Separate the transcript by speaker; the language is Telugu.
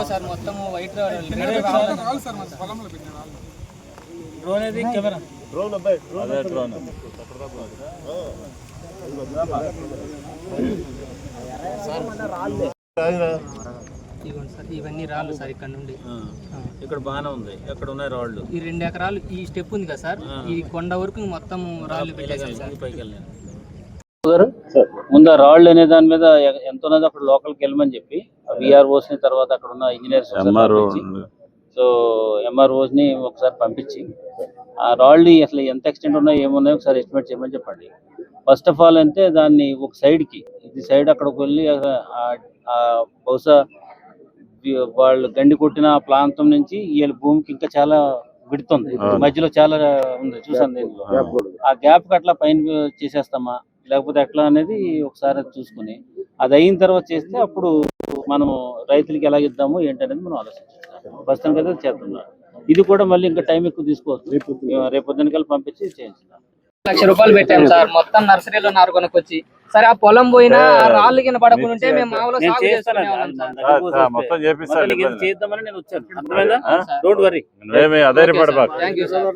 Speaker 1: సార్ మొత్తం వైట్ డ్రోన్ అది కెమెరా డ్రోన్ ఇవన్నీ రాళ్ళు సార్ ఇక్కడ నుండి ఇక్కడ బాగానే ఉంది. ఎక్కడ ఉన్నాయి రాళ్ళు? ఈ 2 ఎకరాలు ఈ స్టెప్ ఉంది కదా సార్, ఈ కొండ వరకు మొత్తం రాళ్ళు పెట్టేసారు సార్. పైకి వెళ్ళాను ముందు రాళ్ళు అనే దాని మీద ఎంత ఉన్నది అక్కడ లోకల్కి వెళ్ళమని చెప్పి విఆర్ఓస్ ని తర్వాత అక్కడ ఉన్న ఇంజనీర్స్ సో ఎంఆర్ఓస్ ని ఒకసారి పంపించి ఆ రాళ్ళు అసలు ఎంత ఎక్స్టెంట్ ఉన్నాయో ఏమున్నాయో ఒకసారి ఎస్టిమేట్ చేయమని చెప్పండి. ఫస్ట్ ఆఫ్ ఆల్ అంటే దాన్ని ఒక సైడ్కి ఇది సైడ్ అక్కడికి వెళ్ళి బహుశా వాళ్ళు గండి కొట్టిన ప్రాంతం నుంచి వీళ్ళ భూమికి ఇంకా చాలా విడుతుంది, మధ్యలో చాలా ఉంది చూసాను. దీంట్లో ఆ గ్యాప్ అట్లా పైన చేసేస్తామా లేకపోతే ఎట్లా అనేది ఒకసారి చూసుకుని అది అయిన తర్వాత చేస్తే అప్పుడు మనము రైతులకి ఎలా ఇద్దాము ఏంటనేది మనం ఆలోచించాం. ప్రస్తుతానికి అయితే చేస్తున్నాం. ఇది కూడా మళ్ళీ ఇంకా టైం ఎక్కువ తీసుకోవచ్చు. రేపు పొద్దునకల్లా పంపించి చేయించున్నాం. 1 లక్ష రూపాయలు పెట్టాము సార్ మొత్తం నర్సరీలో నారు కొనుక్కొచ్చి. సరే ఆ పొలం పోయినా రాళ్ళు కింద పడకుండా ఉంటే మేము మామూలు సాగు చేసుకునేవాళ్ళం సార్. చేద్దామని నేను వచ్చాను. అర్థమైందా? Don't worry. Thank you sir.